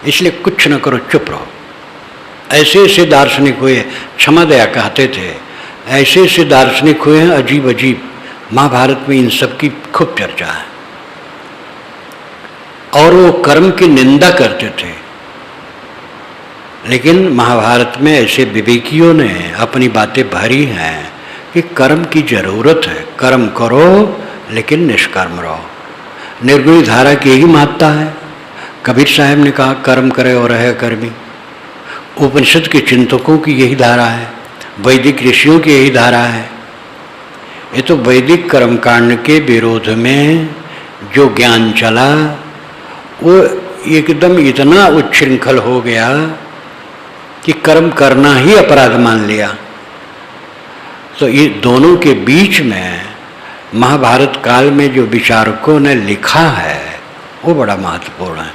इसलिए कुछ न करो, चुप रहो। ऐसे ऐसे दार्शनिक हुए, क्षमा दया कहते थे, ऐसे ऐसे दार्शनिक हुए हैं अजीब अजीब। महाभारत में इन सब की खूब चर्चा है और वो कर्म की निंदा करते थे। लेकिन महाभारत में ऐसे विवेकियों ने अपनी बातें भरी हैं कि कर्म की जरूरत है, कर्म करो लेकिन निष्कर्म रहो। निर्गुणी धारा की यही महत्ता है। कबीर साहब ने कहा कर्म करे और रहे कर्मी। उपनिषद के चिंतकों की यही धारा है, वैदिक ऋषियों की यही धारा है। ये तो वैदिक कर्मकांड के विरोध में जो ज्ञान चला वो एकदम इतना उच्छृंखल हो गया कि कर्म करना ही अपराध मान लिया। तो ये दोनों के बीच में महाभारत काल में जो विचारकों ने लिखा है वो बड़ा महत्वपूर्ण है।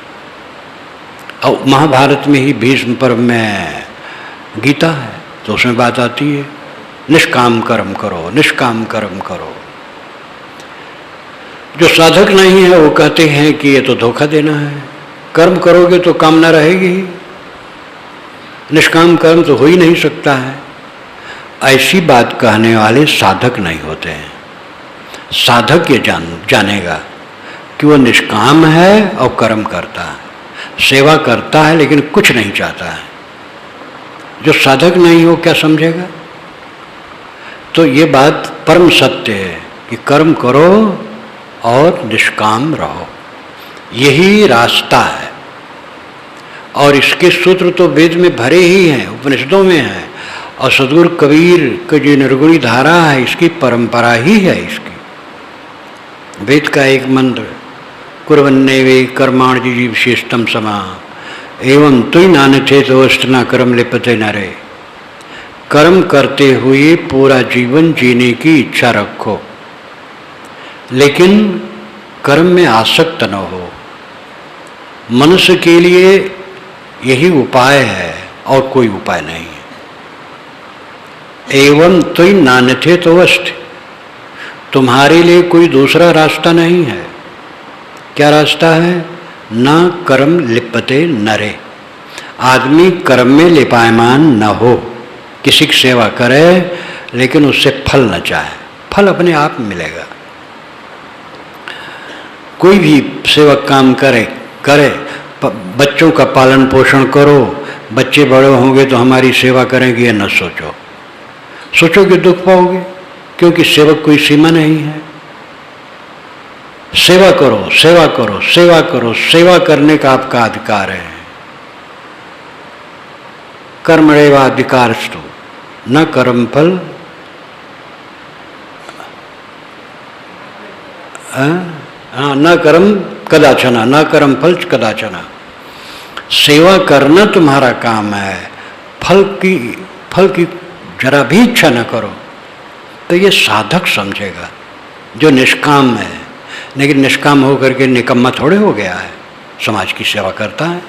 और महाभारत में ही भीष्म पर्व में गीता है तो उसमें बात आती है निष्काम कर्म करो, निष्काम कर्म करो। जो साधक नहीं है वो कहते हैं कि ये तो धोखा देना है, कर्म करोगे तो कामना रहेगी ही, निष्काम कर्म तो हो ही नहीं सकता है। ऐसी बात कहने वाले साधक नहीं होते हैं। साधक ये जानेगा कि वो निष्काम है और कर्म करता है, सेवा करता है लेकिन कुछ नहीं चाहता है। जो साधक नहीं हो क्या समझेगा? तो ये बात परम सत्य है कि कर्म करो और निष्काम रहो, यही रास्ता है। और इसके सूत्र तो वेद में भरे ही हैं, उपनिषदों में हैं, और सद्गुरु कबीर की जो निर्गुणी धारा है इसकी परंपरा ही है इसकी। वेद का एक मंत्र कुर्वन्नेवे कर्माणि विशेषतम समा एवं तुई नान्यथे तो अष्टना कर्म लिपते नरे। कर्म करते हुए पूरा जीवन जीने की इच्छा रखो, लेकिन कर्म में आसक्त न हो। मनुष्य के लिए यही उपाय है और कोई उपाय नहीं है। एवं तुई नान्यथे तो अष्ट, तुम्हारे लिए कोई दूसरा रास्ता नहीं है। क्या रास्ता है? न कर्म लिप्यते नरे, आदमी कर्म में लिपायमान न हो। किसी की सेवा करे लेकिन उससे फल न चाहे, फल अपने आप मिलेगा। कोई भी सेवक काम करे बच्चों का पालन पोषण करो, बच्चे बड़े होंगे तो हमारी सेवा करेंगे, ये न सोचो। सोचोगे दुख पाओगे, क्योंकि सेवक कोई सीमा नहीं है। सेवा करो, सेवा करो, सेवा करो, सेवा करने का आपका अधिकार है। कर्मण्येवाधिकारस्तु न कर्म फल न कर्म कदाचना, न कर्म फल कदाचना। सेवा करना तुम्हारा काम है, फल की जरा भी इच्छा न करो तो ये साधक समझेगा जो निष्काम है। लेकिन निष्काम होकर के निकम्मा थोड़े हो गया है, समाज की सेवा करता है।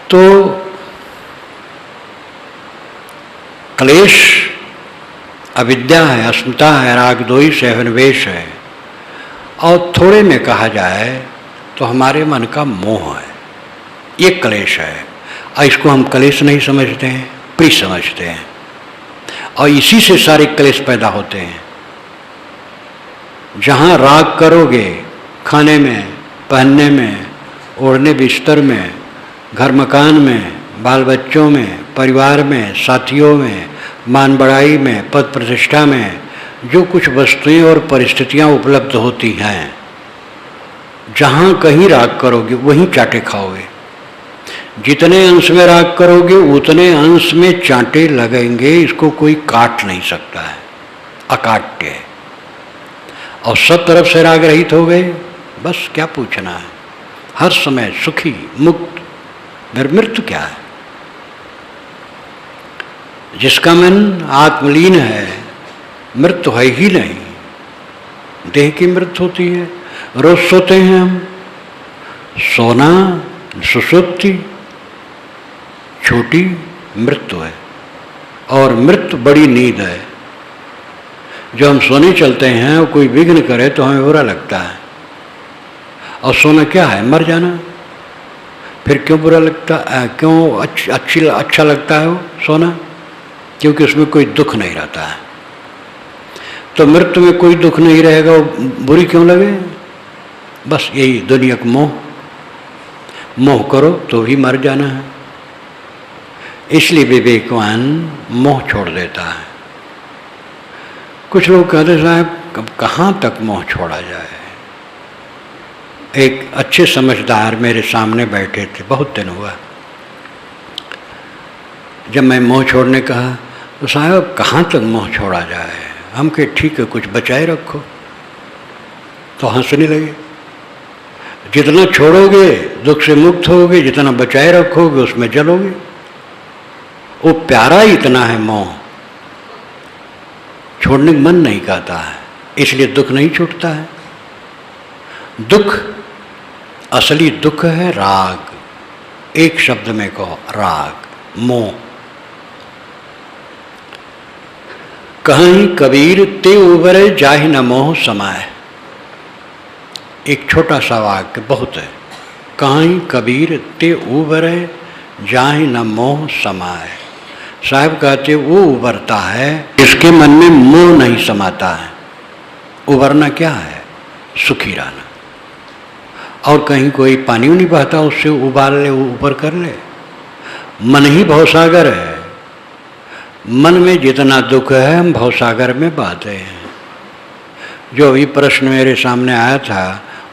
तो क्लेश अविद्या है, अस्मिता है, राग द्वेष है, अभिनिवेश है, और थोड़े में कहा जाए तो हमारे मन का मोह है, ये क्लेश है। और इसको हम क्लेश नहीं समझते हैं, प्रिय समझते हैं, और इसी से सारे क्लेश पैदा होते हैं। जहाँ राग करोगे खाने में, पहनने में, ओढ़ने बिस्तर में, घर मकान में, बाल बच्चों में, परिवार में, साथियों में, मान बढ़ाई में, पद प्रतिष्ठा में, जो कुछ वस्तुएं और परिस्थितियां उपलब्ध होती हैं, जहाँ कहीं राग करोगे वहीं चाटे खाओगे। जितने अंश में राग करोगे उतने अंश में चांटे लगेंगे, इसको कोई काट नहीं सकता है, अकाट्य है। और सब तरफ से राग रहित हो गए, बस क्या पूछना है, हर समय सुखी मुक्त। फिर मृत्यु क्या है? जिसका मन आत्मलीन है, मृत्यु है ही नहीं। देह की मृत्यु होती है, रोज सोते हैं हम, सोना सुसुप्ति छोटी मृत्यु है, और मृत्यु बड़ी नींद है। जो हम सोने चलते हैं और कोई विघ्न करे तो हमें बुरा लगता है। और सोना क्या है? मर जाना। फिर क्यों बुरा लगता है? क्यों अच्छा लगता है वो सोना? क्योंकि उसमें कोई दुख नहीं रहता है। तो मृत्यु में कोई दुख नहीं रहेगा, वो बुरी क्यों लगे? बस यही दुनिया का मोह। मोह करो तो भी मर जाना है। इसलिए विवेकवान मोह छोड़ देता है। कुछ लोग कहते साहब कहाँ तक मोह छोड़ा जाए। एक अच्छे समझदार मेरे सामने बैठे थे, बहुत दिन हुआ। जब मैं मोह छोड़ने कहा तो साहब कहाँ तक मोह छोड़ा जाए। हम कहे ठीक है, कुछ बचाए रखो। तो हंसने लगे। जितना छोड़ोगे दुख से मुक्त होगे, जितना बचाए रखोगे उसमें जलोगे। वो प्यारा इतना है मोह, छोड़ने का मन नहीं करता है, इसलिए दुख नहीं छूटता है। दुख, असली दुख है राग। एक शब्द में कहो, राग, मोह। कहीं कबीर ते उबरे जाहि न मोह समाए। एक छोटा सा वाक्य बहुत है। कहीं कबीर ते उबरे जाहि न मोह समाए। साहब कहते वो उबरता है इसके मन में मोह नहीं समाता है। उबरना क्या है? सुखी रहना। और कहीं कोई पानी नहीं बहता उससे उबाल ले, ऊपर कर ले। मन ही भवसागर है। मन में जितना दुख है हम भवसागर में बहते हैं। जो अभी प्रश्न मेरे सामने आया था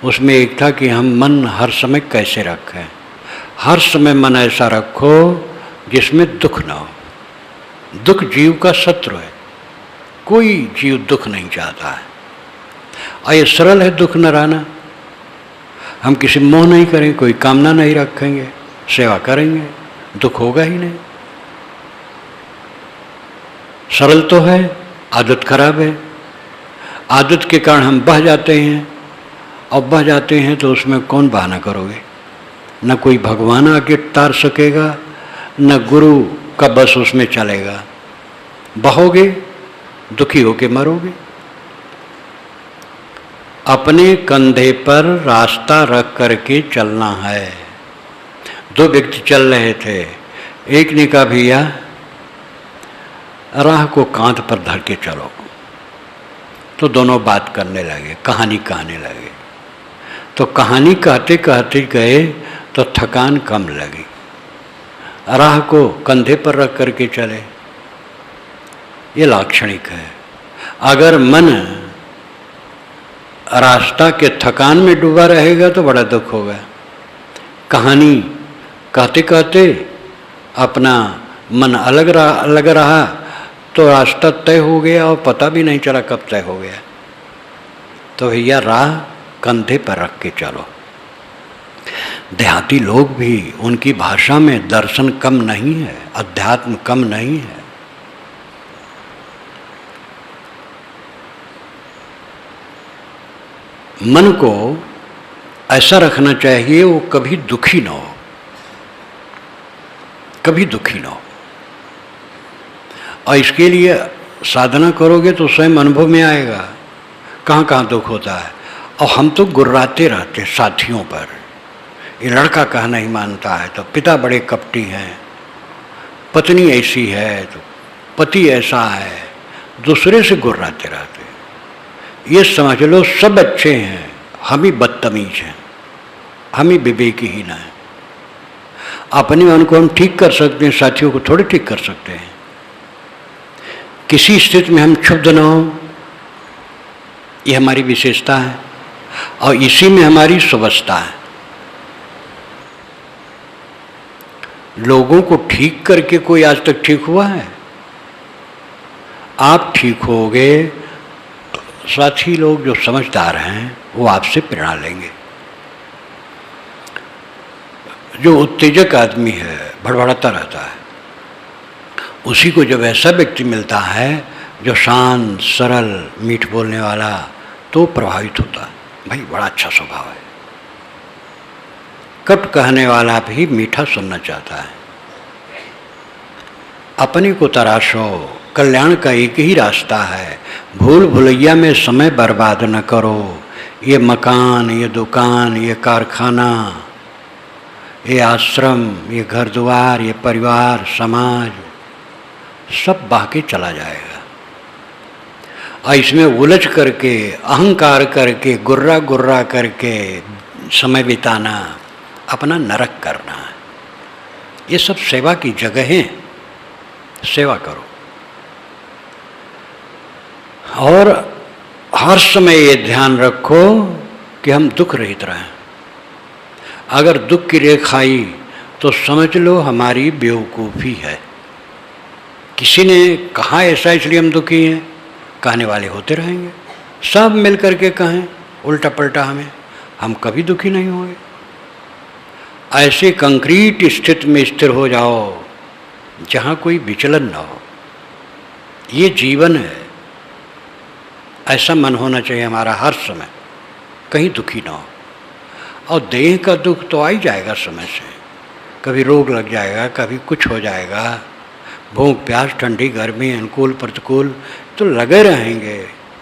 उसमें एक था कि हम मन हर समय कैसे रखें। हर समय मन ऐसा रखो जिसमें दुख ना हो। दुख जीव का शत्रु है, कोई जीव दुख नहीं चाहता है। और ये सरल है दुख न रहना। हम किसी मोह नहीं करेंगे, कोई कामना नहीं रखेंगे, सेवा करेंगे, दुख होगा ही नहीं। सरल तो है, आदत खराब है। आदत के कारण हम बह जाते हैं, और बह जाते हैं तो उसमें कौन बहाना करोगे। न कोई भगवान आके तार सकेगा, न गुरु का बस उसमें चलेगा। बहोगे, दुखी होके मरोगे। अपने कंधे पर रास्ता रख करके चलना है। दो व्यक्ति चल रहे थे, एक ने कहा भैया राह को कांध पर धर के चलो। तो दोनों बात करने लगे, कहानी कहने लगे। तो कहानी कहते कहते गए तो थकान कम लगी। राह को कंधे पर रख करके चले, ये लाक्षणिक है। अगर मन रास्ता के थकान में डूबा रहेगा तो बड़ा दुख होगा। कहानी कहते कहते अपना मन अलग रहा तो रास्ता तय हो गया और पता भी नहीं चला कब तय हो गया। तो भैया राह कंधे पर रख के चलो। देहाती लोग भी, उनकी भाषा में दर्शन कम नहीं है, अध्यात्म कम नहीं है। मन को ऐसा रखना चाहिए वो कभी दुखी ना हो, कभी दुखी ना हो। और इसके लिए साधना करोगे तो स्वयं अनुभव में आएगा कहाँ कहाँ दुख होता है। और हम तो गुर्राते रहते साथियों पर, ये लड़का कहा नहीं मानता है तो पिता बड़े कपटी हैं, पत्नी ऐसी है तो पति ऐसा है, दूसरे से गुर्राते रहते। ये समझ लो सब अच्छे हैं, हम ही बदतमीज हैं, हम ही विवेकहीन हैं। अपने मन को हम ठीक कर सकते हैं, साथियों को थोड़े ठीक कर सकते हैं। किसी स्थिति में हम क्षुब्ध न हो, ये हमारी विशेषता है और इसी में हमारी सुवस्था है। लोगों को ठीक करके कोई आज तक ठीक हुआ है? आप ठीक होगे, साथी लोग जो समझदार हैं वो आपसे प्रेरणा लेंगे। जो उत्तेजक आदमी है, भड़बड़ाता रहता है, उसी को जब ऐसा व्यक्ति मिलता है जो शांत सरल मीठ बोलने वाला, तो प्रभावित होता है। भाई बड़ा अच्छा स्वभाव है। कट कहने वाला भी मीठा सुनना चाहता है। अपने को तराशो, कल्याण का एक ही रास्ता है। भूल भुलैया में समय बर्बाद न करो। ये मकान, ये दुकान, ये कारखाना, ये आश्रम, ये घर द्वार, ये परिवार, समाज, सब बह के चला जाएगा। और इसमें उलझ करके, अहंकार करके, गुर्रा गुर्रा करके समय बिताना, अपना नरक करना है। ये सब सेवा की जगह है, सेवा करो। और हर समय ये ध्यान रखो कि हम दुख रहित रहें। अगर दुख की रेखा आई तो समझ लो हमारी बेवकूफ़ी है। किसी ने कहा ऐसा इसलिए हम दुखी हैं, कहने वाले होते रहेंगे। सब मिल करके कहें उल्टा पलटा हमें, हम कभी दुखी नहीं होंगे। ऐसे कंक्रीट स्थिति में स्थिर हो जाओ जहाँ कोई विचलन ना हो। ये जीवन है, ऐसा मन होना चाहिए हमारा हर समय, कहीं दुखी ना हो। और देह का दुख तो आ ही जाएगा समय से, कभी रोग लग जाएगा, कभी कुछ हो जाएगा, भूख प्यास ठंडी गर्मी अनुकूल प्रतिकूल तो लगे रहेंगे।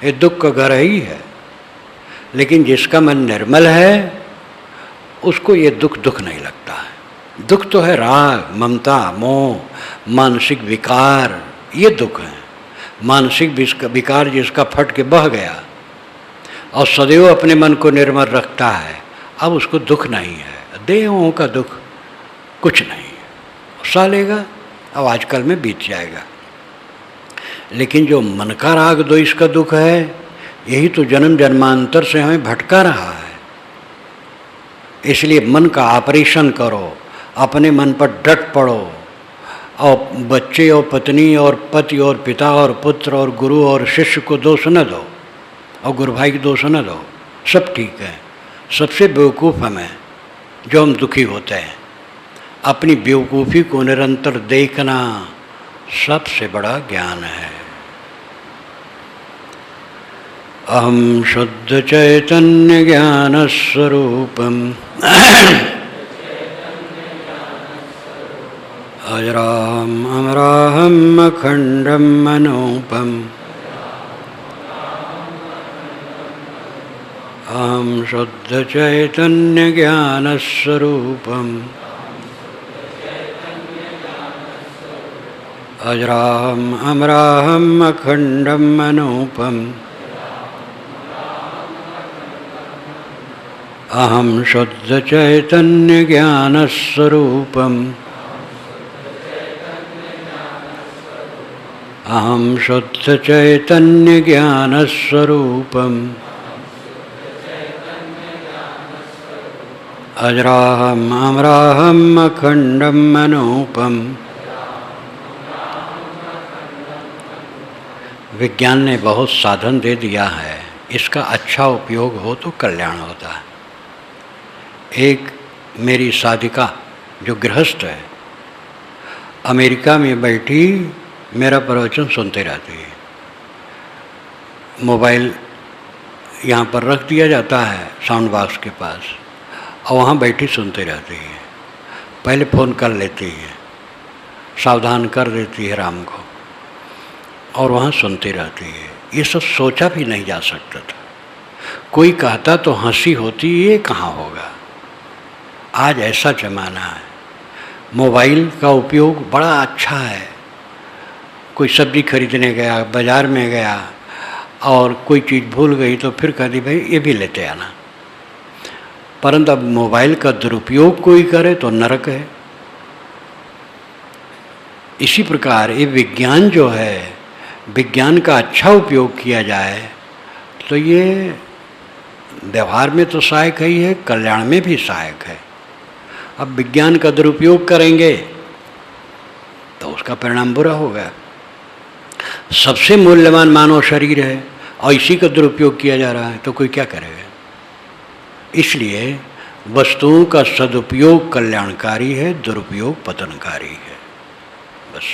ये दुख का घर ही है। लेकिन जिसका मन निर्मल है उसको ये दुख दुख नहीं लगता है। दुख तो है राग, ममता, मोह, मानसिक विकार, ये दुख है। मानसिक विकार जिसका फट के बह गया और सदैव अपने मन को निर्मल रखता है, अब उसको दुख नहीं है। देहों का दुख कुछ नहीं है, सह लेगा, अब आजकल में बीत जाएगा। लेकिन जो मन का राग द्वेष का दुख है, यही तो जन्म जन्मांतर से हमें भटका रहा है। इसलिए मन का ऑपरेशन करो, अपने मन पर डट पड़ो, और बच्चे और पत्नी और पति और पिता और पुत्र और गुरु और शिष्य को दोष न दो, और गुरु भाई को दोष न दो, सब ठीक है। सबसे बेवकूफ़ हमें जो हम दुखी होते हैं, अपनी बेवकूफ़ी को निरंतर देखना सबसे बड़ा ज्ञान है। अहम शुद्ध चैतन्य ज्ञान स्वरूपम अजराम अमराहम अखंडम अनूपम अहम शुद्ध चैतन्य ज्ञान स्वरूपम अजराम अमराहम अखंडम अनूपम अहम शुद्ध चैतन्य ज्ञान स्वरूपम अहम शुद्ध चैतन्य ज्ञान स्वरूपम अजराहम अमराहम अखंडम अनूपम। विज्ञान ने बहुत साधन दे दिया है, इसका अच्छा उपयोग हो तो कल्याण होता है। एक मेरी साधिका जो गृहस्थ है, अमेरिका में बैठी मेरा प्रवचन सुनते रहती है। मोबाइल यहाँ पर रख दिया जाता है साउंड बॉक्स के पास, और वहाँ बैठी सुनते रहती है। पहले फ़ोन कर लेती है, सावधान कर देती है राम को, और वहाँ सुनती रहती है। ये सब सोचा भी नहीं जा सकता था। कोई कहता तो हंसी होती, ये कहाँ होगा। आज ऐसा ज़माना है, मोबाइल का उपयोग बड़ा अच्छा है। कोई सब्ज़ी खरीदने गया, बाज़ार में गया और कोई चीज़ भूल गई तो फिर कह दी भाई ये भी लेते आना। परंतु अब मोबाइल का दुरुपयोग कोई करे तो नरक है। इसी प्रकार ये विज्ञान जो है, विज्ञान का अच्छा उपयोग किया जाए तो ये व्यवहार में तो सहायक ही है, कल्याण में भी सहायक है। अब विज्ञान का दुरुपयोग करेंगे तो उसका परिणाम बुरा होगा। सबसे मूल्यवान मानव शरीर है और इसी का दुरुपयोग किया जा रहा है तो कोई क्या करेगा। इसलिए वस्तुओं का सदुपयोग कल्याणकारी है, दुरुपयोग पतनकारी है। बस।